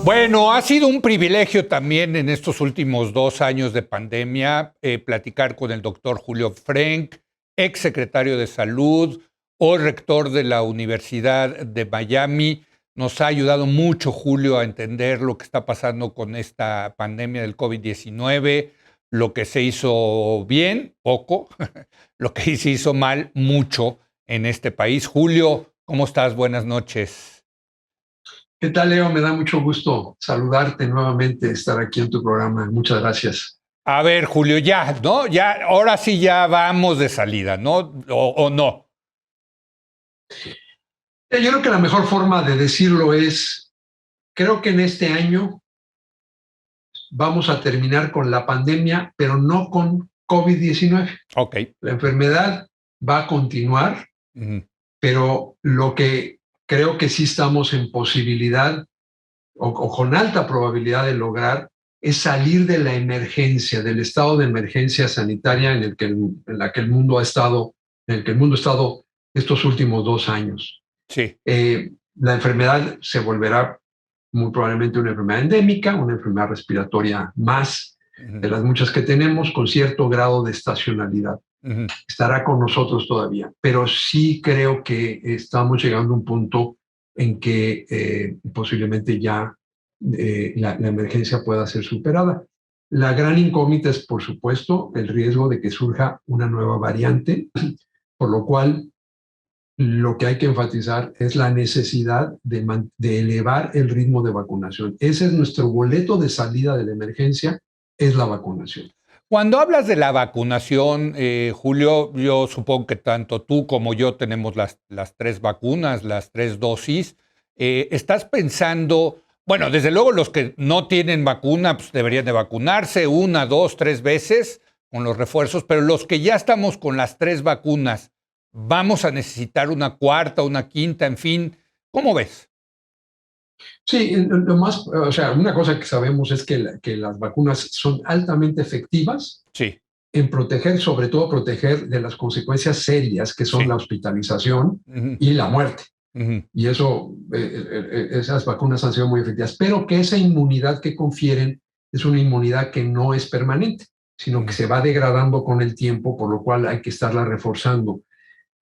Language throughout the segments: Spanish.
Bueno, ha sido un privilegio también en estos últimos 2 años de pandemia platicar con el doctor Julio Frenk, ex secretario de Salud, hoy rector de la Universidad de Miami. Nos ha ayudado mucho, Julio, a entender lo que está pasando con esta pandemia del COVID-19, lo que se hizo bien, poco, lo que se hizo mal, mucho en este país. Julio, ¿cómo estás? Buenas noches. ¿Qué tal, Leo? Me da mucho gusto saludarte nuevamente, estar aquí en tu programa. Muchas gracias. A ver, Julio, ya, ¿no? Ya, ahora sí ya vamos de salida, ¿no? O no. Yo creo que la mejor forma de decirlo es, creo que en este año vamos a terminar con la pandemia, pero no con COVID-19. Ok. La enfermedad va a continuar, Ujú. pero lo que creo que sí estamos en posibilidad o con alta probabilidad de lograr es salir de la emergencia, del estado de emergencia sanitaria en la que el mundo ha estado, en el que el mundo ha estado estos últimos 2 años. Sí. La enfermedad se volverá muy probablemente una enfermedad endémica, una enfermedad respiratoria más Ujú. de las muchas que tenemos, con cierto grado de estacionalidad. Ujú. Estará con nosotros todavía, pero sí creo que estamos llegando a un punto en que posiblemente ya la emergencia pueda ser superada. La gran incógnita es, por supuesto, el riesgo de que surja una nueva variante, por lo cual lo que hay que enfatizar es la necesidad de elevar el ritmo de vacunación. Ese es nuestro boleto de salida de la emergencia, es la vacunación. Cuando hablas de la vacunación, Julio, yo supongo que tanto tú como yo tenemos las 3 vacunas, las 3 dosis. ¿Estás pensando, bueno, desde luego los que no tienen vacuna, pues deberían de vacunarse 1, 2, 3 veces con los refuerzos, pero los que ya estamos con las 3 vacunas, ¿vamos a necesitar una cuarta, una quinta, en fin? ¿Cómo ves? Sí, lo más, o sea, una cosa que sabemos es que las vacunas son altamente efectivas Sí, en proteger, sobre todo proteger de las consecuencias serias que son sí. la hospitalización Ujú. y la muerte. Ujú. Y eso, esas vacunas han sido muy efectivas, pero que esa inmunidad que confieren es una inmunidad que no es permanente, sino que Ujú. se va degradando con el tiempo, por lo cual hay que estarla reforzando.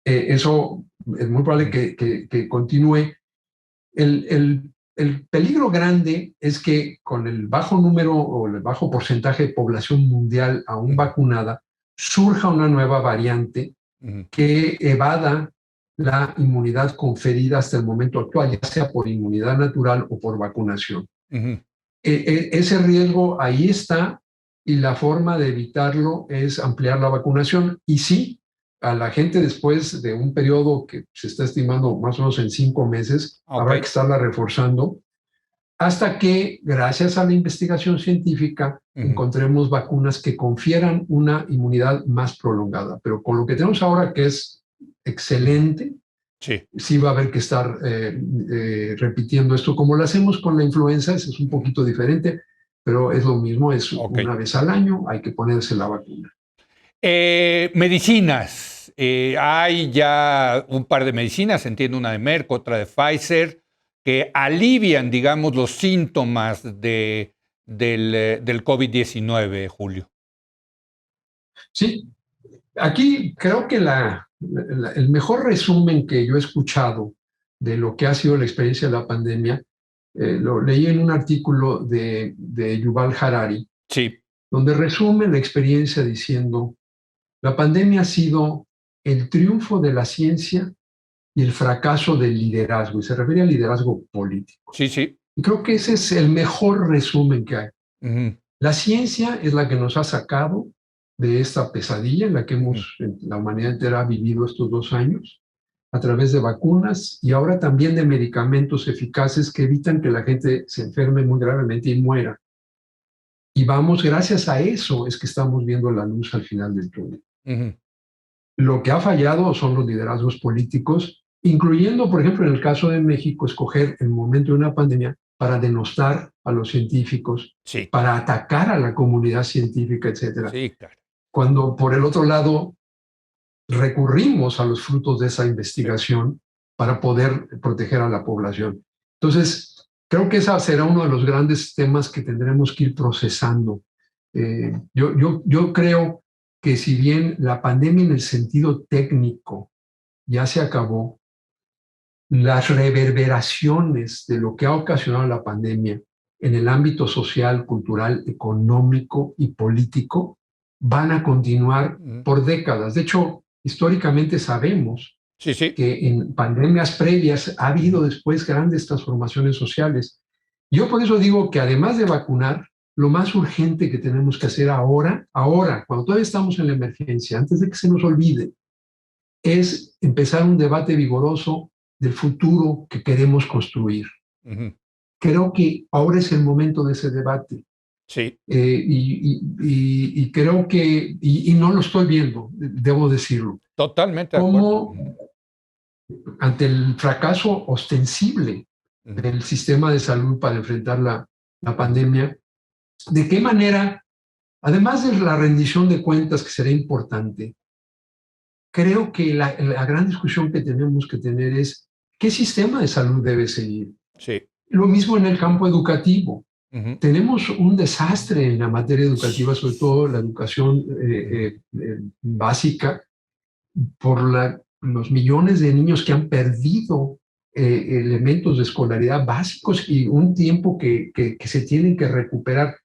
Eso es muy probable Ujú. que continúe. El peligro grande es que con el bajo número o el bajo porcentaje de población mundial aún Ujú. vacunada, surja una nueva variante Ujú. que evada la inmunidad conferida hasta el momento actual, ya sea por inmunidad natural o por vacunación. Ujú. Ese riesgo ahí está y la forma de evitarlo es ampliar la vacunación. Y sí, a la gente después de un periodo que se está estimando más o menos en 5 meses, Ok. habrá que estarla reforzando hasta que, gracias a la investigación científica, Ujú. encontremos vacunas que confieran una inmunidad más prolongada. Pero con lo que tenemos ahora, que es Ujú. excelente, Sí. sí va a haber que estar repitiendo esto, como lo hacemos con la influenza, eso es un Ujú. poquito diferente, pero es lo mismo, es Ok. una vez al año, hay que ponerse la vacuna. Medicinas. Hay ya un par de medicinas, entiendo una de Merck, otra de Pfizer, que alivian, digamos, los síntomas del COVID-19, Julio. Sí, aquí creo que el mejor resumen que yo he escuchado de lo que ha sido la experiencia de la pandemia, lo leí en un artículo de Yuval Harari, Sí. donde resume la experiencia diciendo, la pandemia ha sido el triunfo de la ciencia y el fracaso del liderazgo, y se refiere al liderazgo político. Sí, sí. Y creo que ese es el mejor resumen que hay. Ujú. La ciencia es la que nos ha sacado de esta pesadilla en la que Ujú. la humanidad entera ha vivido estos 2 años, a través de vacunas y ahora también de medicamentos eficaces que evitan que la gente se enferme muy gravemente y muera. Y vamos, gracias a eso es que estamos viendo la luz al final del túnel. Ujú. Lo que ha fallado son los liderazgos políticos, incluyendo, por ejemplo, en el caso de México, escoger el momento de una pandemia para denostar a los científicos, Sí. para atacar a la comunidad científica, etcétera. Sí, claro. Cuando, por el otro lado, recurrimos a los frutos de esa Sí. investigación para poder proteger a la población. Entonces, creo que ese será uno de los grandes temas que tendremos que ir procesando. Yo creo que si bien la pandemia en el sentido técnico ya se acabó, las reverberaciones de lo que ha ocasionado la pandemia en el ámbito social, cultural, económico y político van a continuar por décadas. De hecho, históricamente sabemos Sí, sí. que en pandemias previas ha habido después grandes transformaciones sociales. Yo por eso digo que además de vacunar, lo más urgente que tenemos que hacer ahora, cuando todavía estamos en la emergencia, antes de que se nos olvide, es empezar un debate vigoroso del futuro que queremos construir. Ujú. Creo que ahora es el momento de ese debate. Sí, Y creo que, y no lo estoy viendo, debo decirlo, totalmente de acuerdo. como ante el fracaso ostensible Ujú. del sistema de salud para enfrentar la pandemia, ¿de qué manera, además de la rendición de cuentas que será importante, creo que la gran discusión que tenemos que tener es qué sistema de salud debe seguir? Sí. Lo mismo en el campo educativo. Ujú. Tenemos un desastre en la materia educativa, sobre todo la educación Ujú. básica, por los millones de niños que han perdido elementos de escolaridad básicos y un tiempo que se tienen que recuperar.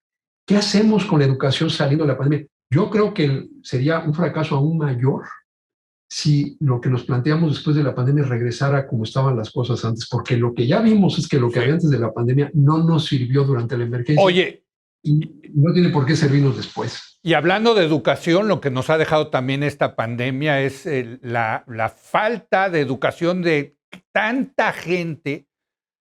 ¿Qué hacemos con la educación saliendo de la pandemia? Yo creo que sería un fracaso aún mayor si lo que nos planteamos después de la pandemia regresara como estaban las cosas antes, porque lo que ya vimos es que lo que Sí. había antes de la pandemia no nos sirvió durante la emergencia Oye, y no tiene por qué servirnos después. y hablando de educación, lo que nos ha dejado también esta pandemia es la falta de educación de tanta gente,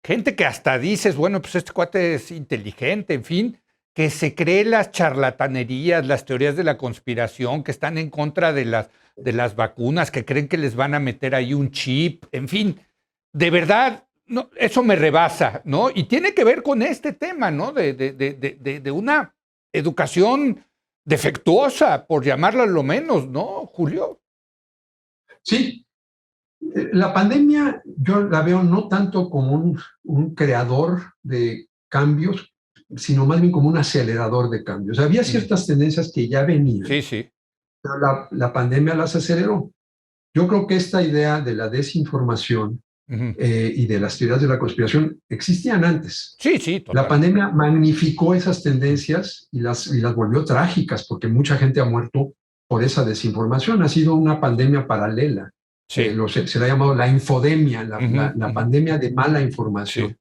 gente que hasta dices, bueno, pues este cuate es inteligente, en fin, que se cree las charlatanerías, las teorías de la conspiración, que están en contra de las vacunas, que creen que les van a meter ahí un chip, en fin, de verdad, no, eso me rebasa, ¿no? Y tiene que ver con este tema, ¿no? De una educación defectuosa, por llamarla lo menos, ¿no, Julio? Sí, la pandemia yo la veo no tanto como un creador de cambios, sino más bien como un acelerador de cambios. Había Ujú. ciertas tendencias que ya venían, Sí, sí. pero la pandemia las aceleró. Yo creo que esta idea de la desinformación Ujú. y de las teorías de la conspiración existían antes. Sí, sí, La totalmente. pandemia magnificó esas Ujú. tendencias y las volvió trágicas porque mucha gente ha muerto por esa desinformación. Ha sido una pandemia paralela. Sí. Se le ha llamado la infodemia, Ujú, la ujú. pandemia de mala Sí, información.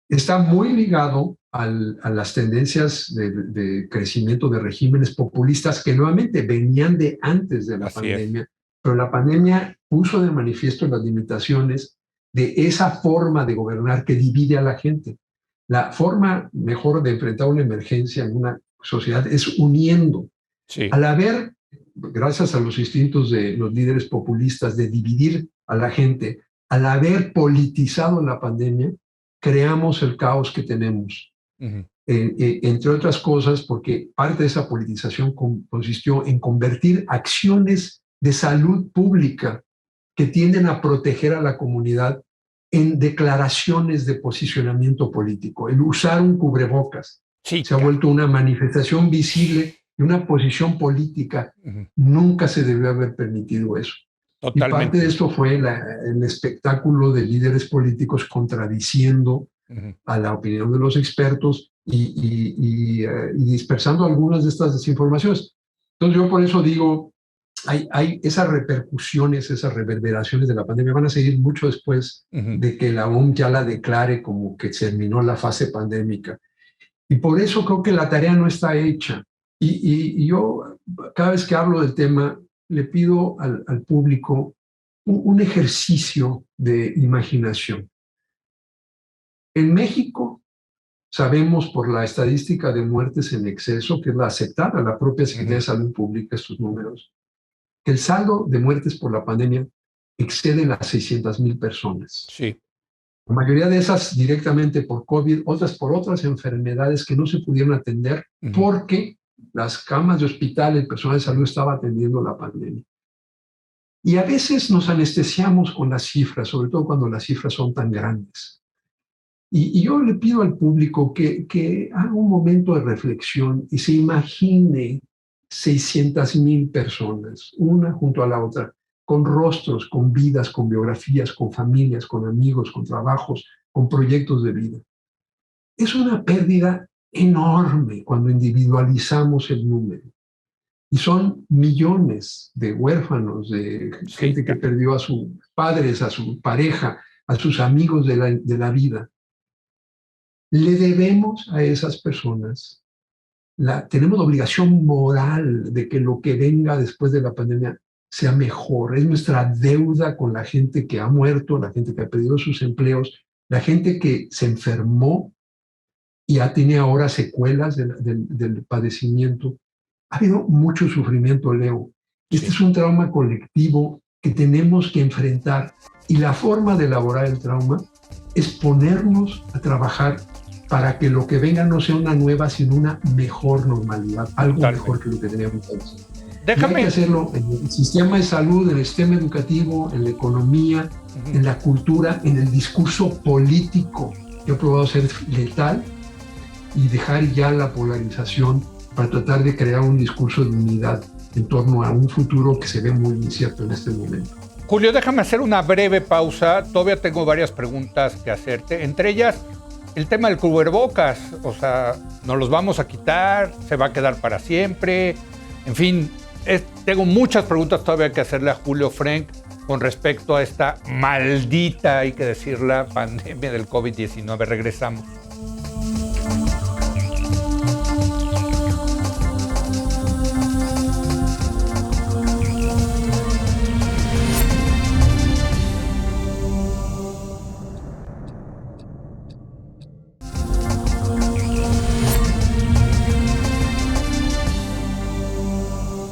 Está muy ligado a las tendencias de crecimiento de regímenes populistas que nuevamente venían de antes de la así es. pandemia, pero la pandemia puso de manifiesto las limitaciones de esa forma de gobernar que divide a la gente. La forma mejor de enfrentar una emergencia en una sociedad es uniendo. Sí. Al haber, gracias a los instintos de los líderes populistas de dividir a la gente, al haber politizado la pandemia, creamos el caos que tenemos. Ujú. Entre otras cosas, porque parte de esa politización consistió en convertir acciones de salud pública que tienden a proteger a la comunidad en declaraciones de posicionamiento político. El usar un cubrebocas Sí, se ha vuelto una manifestación visible de una posición política. Ujú. Nunca se debió haber permitido eso. Y parte de Totalmente. esto fue el espectáculo de líderes políticos contradiciendo Ujú. a la opinión de los expertos y dispersando algunas de estas desinformaciones. Entonces yo por eso digo, hay esas repercusiones, esas reverberaciones de la pandemia van a seguir mucho después Ujú. de que la OMS ya la declare como que terminó la fase pandémica. Y por eso creo que la tarea no está hecha. Y yo, cada vez que hablo del tema, le pido al público un ejercicio de imaginación. En México, sabemos por la estadística de muertes en exceso, que es la aceptada, la propia Secretaría de Ujú. Salud publica estos números, que el saldo de muertes por la pandemia excede las 600,000 personas. Sí. La mayoría de esas directamente por COVID, otras por otras enfermedades que no se pudieron atender Ujú. porque las camas de hospital, el personal de salud estaba atendiendo la pandemia. Y a veces nos anestesiamos con las cifras, sobre todo cuando las cifras son tan grandes. Y yo le pido al público que haga un momento de reflexión y se imagine 600,000 personas, una junto a la otra, con rostros, con vidas, con biografías, con familias, con amigos, con trabajos, con proyectos de vida. Es una pérdida enorme cuando individualizamos el número. Y son millones de huérfanos, de gente que perdió a sus padres, a su pareja, a sus amigos de la vida. Le debemos a esas personas, tenemos la obligación moral de que lo que venga después de la pandemia sea mejor. Es nuestra deuda con la gente que ha muerto, la gente que ha perdido sus empleos, la gente que se enfermó y tiene ahora secuelas del padecimiento. Ha habido mucho sufrimiento, Leo. Este es un trauma colectivo que tenemos que enfrentar, y la forma de elaborar el trauma es ponernos a trabajar para que lo que venga no sea una nueva, sino una mejor normalidad, algo mejor que lo que teníamos antes. Hay que hacerlo en el sistema de salud, en el sistema educativo, en la economía, en la cultura, en el discurso político, que ha probado ser letal, y dejar ya la polarización para tratar de crear un discurso de unidad en torno a un futuro que se ve muy incierto en este momento. Julio, déjame hacer una breve pausa. Todavía tengo varias preguntas que hacerte. Entre ellas, el tema del cubrebocas. O sea, ¿nos los vamos a quitar? ¿Se va a quedar para siempre? En fin, tengo muchas preguntas todavía que hacerle a Julio Frenk con respecto a esta maldita, hay que decirla, pandemia del COVID-19. Regresamos.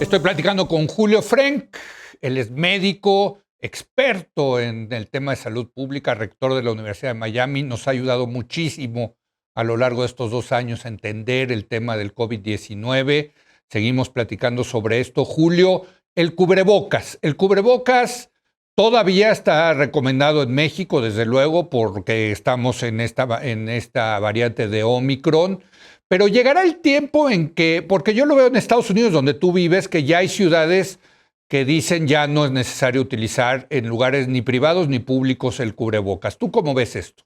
Estoy platicando con Julio Frenk. Él es médico, experto en el tema de salud pública, rector de la Universidad de Miami. Nos ha ayudado muchísimo a lo largo de estos 2 años a entender el tema del COVID-19. Seguimos platicando sobre esto. Julio, el cubrebocas. El cubrebocas todavía está recomendado en México, desde luego, porque estamos en esta variante de Omicron. Pero llegará el tiempo en que, porque yo lo veo en Estados Unidos, donde tú vives, que ya hay ciudades que dicen ya no es necesario utilizar en lugares ni privados ni públicos el cubrebocas. ¿Tú cómo ves esto?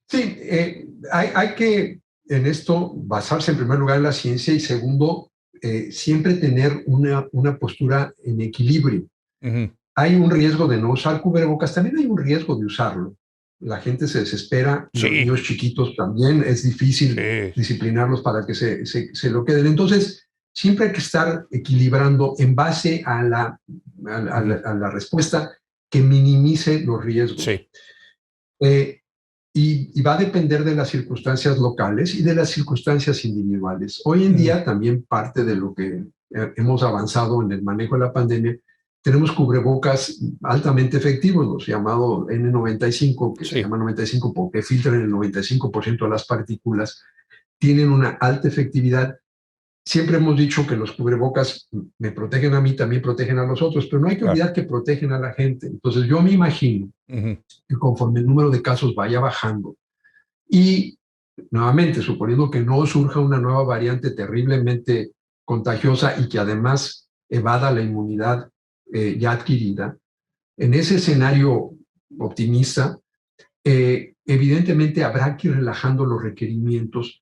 Sí, hay que en esto basarse en primer lugar en la ciencia, y segundo, siempre tener una postura en equilibrio. Uh-huh. Hay un riesgo de no usar cubrebocas, también hay un riesgo de usarlo. La gente se desespera, sí. Los niños chiquitos también, es difícil disciplinarlos para que se lo queden. Entonces, siempre hay que estar equilibrando en base a la respuesta que minimice los riesgos. Sí. Y va a depender de las circunstancias locales y de las circunstancias individuales. Hoy en día también parte de lo que hemos avanzado en el manejo de la pandemia, tenemos cubrebocas altamente efectivos, los llamados N95, que se llama 95 porque filtran el 95% de las partículas, tienen una alta efectividad. Siempre hemos dicho que los cubrebocas me protegen a mí, también protegen a los otros, pero no hay que olvidar que protegen a la gente. Entonces yo me imagino que conforme el número de casos vaya bajando, y nuevamente, suponiendo que no surja una nueva variante terriblemente contagiosa y que además evada la inmunidad ya adquirida, en ese escenario optimista, evidentemente habrá que ir relajando los requerimientos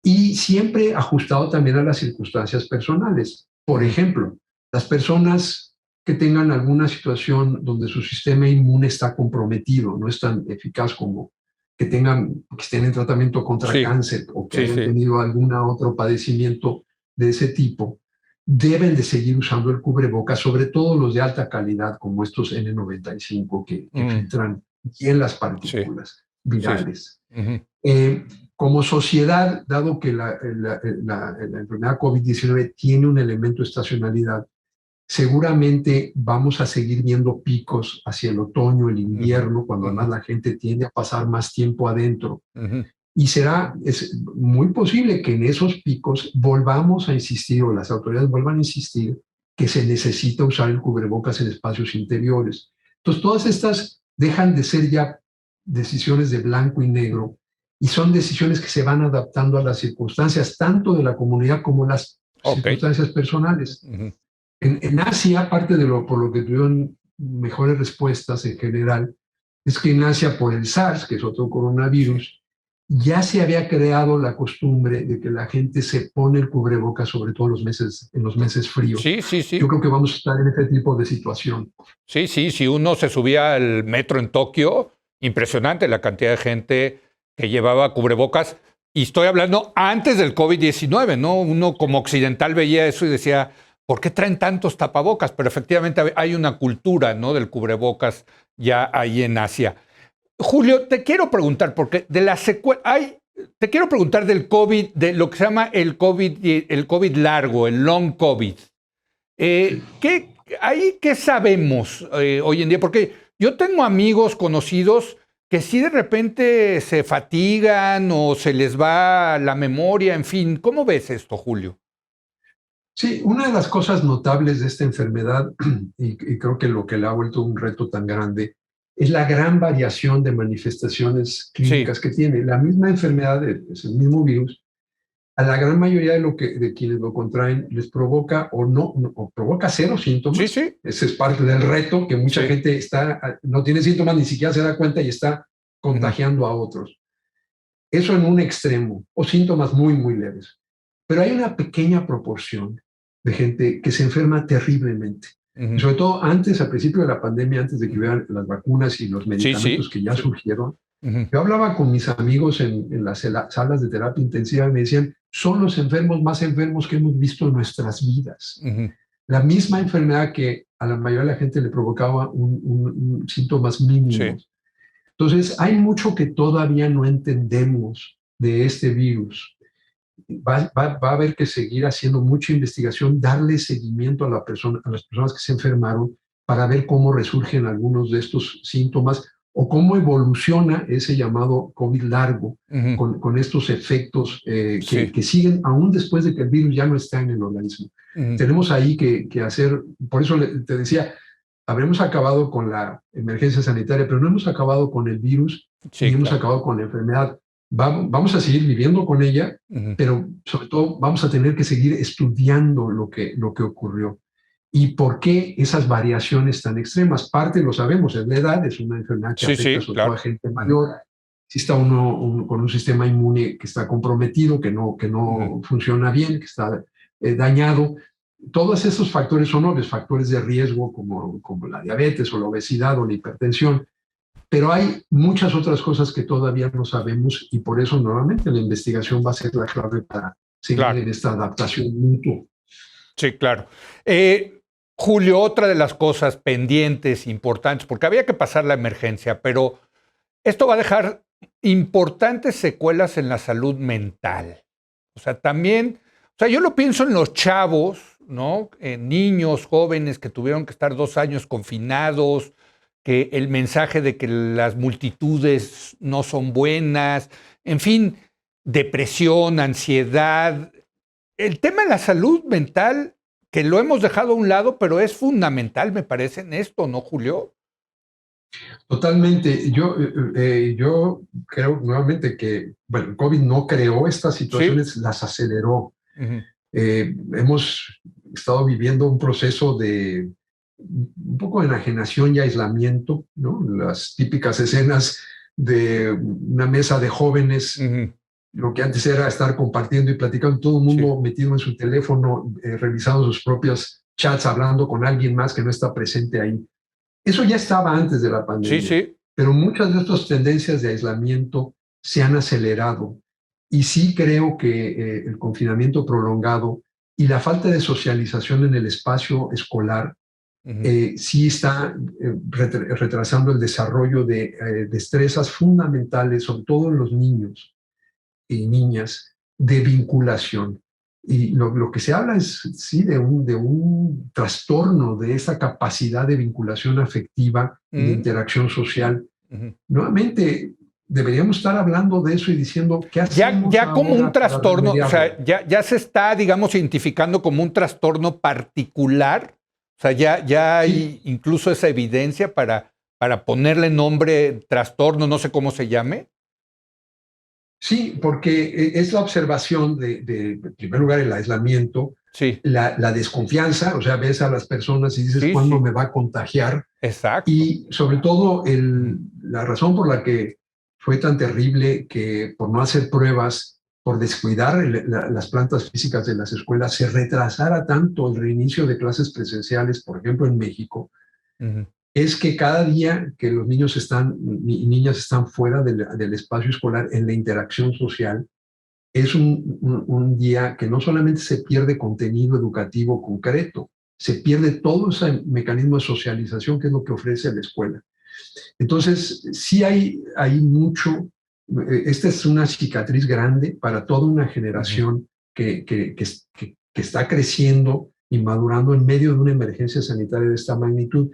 y siempre ajustado también a las circunstancias personales. Por ejemplo, las personas que tengan alguna situación donde su sistema inmune está comprometido, no es tan eficaz como que estén en tratamiento contra cáncer o que hayan tenido algún otro padecimiento de ese tipo, deben de seguir usando el cubrebocas, sobre todo los de alta calidad, como estos N95 que filtran bien las partículas virales. Como sociedad, dado que la enfermedad COVID-19 tiene un elemento de estacionalidad, seguramente vamos a seguir viendo picos hacia el otoño, el invierno, cuando además la gente tiende a pasar más tiempo adentro. Y es muy posible que en esos picos volvamos a insistir, o las autoridades vuelvan a insistir, que se necesita usar el cubrebocas en espacios interiores. Entonces, todas estas dejan de ser ya decisiones de blanco y negro, y son decisiones que se van adaptando a las circunstancias, tanto de la comunidad como las circunstancias personales. Uh-huh. En Asia, parte de por lo que tuvieron mejores respuestas en general, es que en Asia, por el SARS, que es otro coronavirus, ya se había creado la costumbre de que la gente se pone el cubrebocas, sobre todo en los meses fríos. Sí. Yo creo que vamos a estar en ese tipo de situación. Sí, si uno se subía al metro en Tokio, impresionante la cantidad de gente que llevaba cubrebocas. Y estoy hablando antes del COVID-19, ¿no? Uno como occidental veía eso y decía, ¿por qué traen tantos tapabocas? Pero efectivamente hay una cultura, ¿no?, del cubrebocas ya ahí en Asia. Julio, te quiero preguntar, porque de la te quiero preguntar del COVID, de lo que se llama el COVID largo, el long COVID. ¿Qué sabemos hoy en día? Porque yo tengo amigos conocidos que sí de repente se fatigan o se les va la memoria, en fin. ¿Cómo ves esto, Julio? Sí, una de las cosas notables de esta enfermedad, y creo que lo que le ha vuelto un reto tan grande, es la gran variación de manifestaciones clínicas que tiene. La misma enfermedad, es el mismo virus, a la gran mayoría de quienes lo contraen les provoca o provoca cero síntomas. Sí. Ese es parte del reto, que mucha gente no tiene síntomas, ni siquiera se da cuenta y está contagiando a otros. Eso en un extremo, o síntomas muy, muy leves. Pero hay una pequeña proporción de gente que se enferma terriblemente. Sobre todo al principio de la pandemia, antes de que hubieran las vacunas y los medicamentos que ya surgieron. Yo hablaba con mis amigos en las salas de terapia intensiva y me decían, son los enfermos más enfermos que hemos visto en nuestras vidas. La misma enfermedad que a la mayoría de la gente le provocaba síntomas mínimos. Entonces, hay mucho que todavía no entendemos de este virus. Va a haber que seguir haciendo mucha investigación, darle seguimiento a las personas que se enfermaron para ver cómo resurgen algunos de estos síntomas o cómo evoluciona ese llamado COVID largo con estos efectos que siguen aún después de que el virus ya no está en el organismo. Tenemos ahí que hacer, por eso te decía, habremos acabado con la emergencia sanitaria, pero no hemos acabado con el virus ni hemos acabado con la enfermedad. Vamos a seguir viviendo con ella, pero sobre todo vamos a tener que seguir estudiando lo que ocurrió y por qué esas variaciones tan extremas. Parte lo sabemos, es la edad, es una enfermedad que afecta sobre todo a gente mayor. Si está uno con un sistema inmune que está comprometido, que no funciona bien, que está dañado. Todos esos factores son los factores de riesgo como la diabetes o la obesidad o la hipertensión. Pero hay muchas otras cosas que todavía no sabemos y por eso nuevamente la investigación va a ser la clave para seguir en esta adaptación mutua. Sí, claro. Julio, otra de las cosas pendientes, importantes, porque había que pasar la emergencia, pero esto va a dejar importantes secuelas en la salud mental. O sea, también, yo lo pienso en los chavos, ¿no? Niños, jóvenes que tuvieron que estar 2 años confinados, que el mensaje de que las multitudes no son buenas, en fin, depresión, ansiedad. El tema de la salud mental, que lo hemos dejado a un lado, pero es fundamental, me parece, en esto, ¿no, Julio? Totalmente. Yo creo nuevamente que, el COVID no creó estas situaciones, las aceleró. Hemos estado viviendo un proceso de un poco de enajenación y aislamiento, ¿no? Las típicas escenas de una mesa de jóvenes, lo que antes era estar compartiendo y platicando, todo el mundo metido en su teléfono, revisando sus propios chats, hablando con alguien más que no está presente ahí. Eso ya estaba antes de la pandemia, pero muchas de estas tendencias de aislamiento se han acelerado. Y sí creo que el confinamiento prolongado y la falta de socialización en el espacio escolar sí está retrasando el desarrollo de destrezas fundamentales, sobre todo en los niños y niñas, de vinculación. Y lo que se habla es sí de un trastorno de esa capacidad de vinculación afectiva y de interacción social. Nuevamente, deberíamos estar hablando de eso y diciendo qué hacemos ya como un trastorno, o sea, ya se está, digamos, identificando como un trastorno particular. O sea, ya hay incluso esa evidencia para para ponerle nombre, trastorno, no sé cómo se llame. Sí, porque es la observación en primer lugar, el aislamiento, Sí, la desconfianza, o sea, ves a las personas y dices, sí, ¿cuándo sí, me va a contagiar? exacto. Y sobre todo, la razón por la que fue tan terrible que por no hacer pruebas, por descuidar las plantas físicas de las escuelas, se retrasara tanto el reinicio de clases presenciales, por ejemplo, en México, Ujú, es que cada día que los niños y niñas están fuera del espacio escolar en la interacción social, es un día que no solamente se pierde contenido educativo concreto, se pierde todo ese mecanismo de socialización que es lo que ofrece la escuela. Entonces, sí hay mucho, esta es una cicatriz grande para toda una ujú. generación que está creciendo y madurando en medio de una emergencia sanitaria de esta magnitud.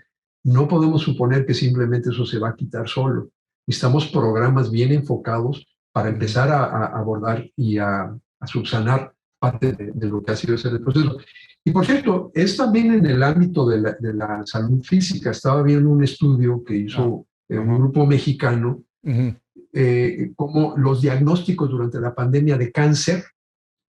No podemos suponer que simplemente eso se va a quitar solo. Necesitamos programas bien enfocados para Ujú, empezar a abordar y a subsanar parte de lo que ha sido ese proceso. Y por cierto, es también en el ámbito de la salud física. Estaba viendo un estudio que ah, hizo un ajá, grupo mexicano, ujú. cómo los diagnósticos durante la pandemia de cáncer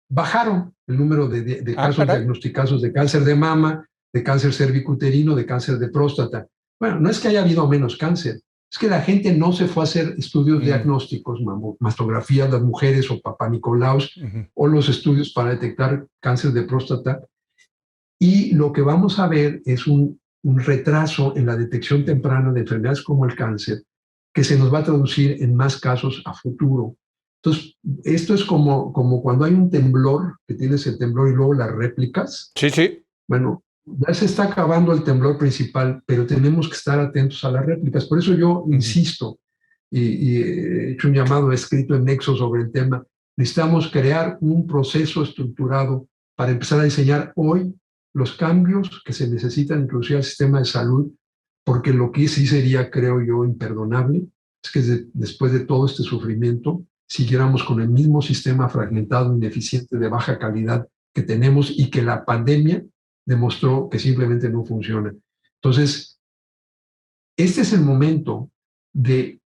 bajaron el número de Ah, casos caray. diagnosticados de cáncer de mama, de cáncer cervicuterino, de cáncer de próstata. Bueno, no es que haya habido menos cáncer, es que la gente no se fue a hacer estudios Mm, diagnósticos, mastografías, las mujeres o papá Nicolaus, ujú, o los estudios para detectar cáncer de próstata. Y lo que vamos a ver es un retraso en la detección mm. temprana de enfermedades como el cáncer, que se nos va a traducir en más casos a futuro. Entonces, esto es como cuando hay un temblor, que tienes el temblor y luego las réplicas. Sí, sí. Bueno, ya se está acabando el temblor principal, pero tenemos que estar atentos a las réplicas. Por eso yo Ujú. insisto y he hecho un llamado escrito en Nexo sobre el tema. Necesitamos crear un proceso estructurado para empezar a diseñar hoy los cambios que se necesitan introducir al sistema de salud, porque lo que sí sería, creo yo, imperdonable es que después de todo este sufrimiento siguiéramos con el mismo sistema Ujú. fragmentado, ineficiente, de baja calidad que tenemos y que la pandemia demostró que simplemente no funciona. Entonces, este es el momento de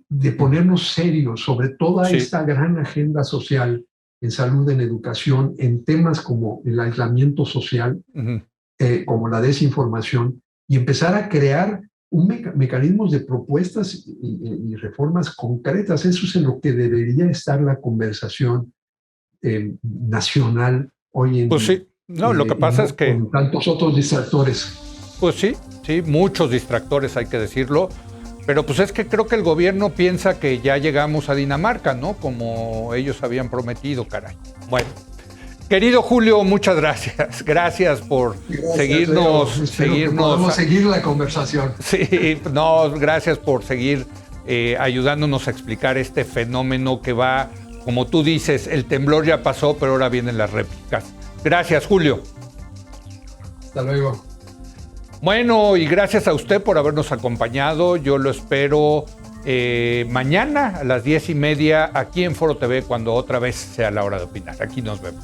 Ujú. ponernos serios sobre toda Sí. esta gran agenda social en salud, en educación, en temas como el aislamiento social, Ujú. como la desinformación, y empezar a crear mecanismos de propuestas y reformas concretas. Eso es en lo que debería estar la conversación nacional hoy en Pues día, sí. No, lo que y pasa es no que, con tantos otros distractores. pues sí, sí, muchos distractores, hay que decirlo. Pero pues es que creo que el gobierno piensa que ya llegamos a Dinamarca, ¿no? Como ellos habían prometido, caray. Bueno, querido Julio, muchas gracias. Gracias por Gracias, Leo. seguirnos, Espero que podamos seguir la conversación. Sí, no, gracias por seguir ayudándonos a explicar este fenómeno que va, como tú dices, el temblor ya pasó, pero ahora vienen las réplicas. Gracias, Julio. Hasta luego. Bueno, y gracias a usted por habernos acompañado. Yo lo espero mañana a las 10:30 aquí en Foro TV, cuando otra vez sea la hora de opinar. Aquí nos vemos.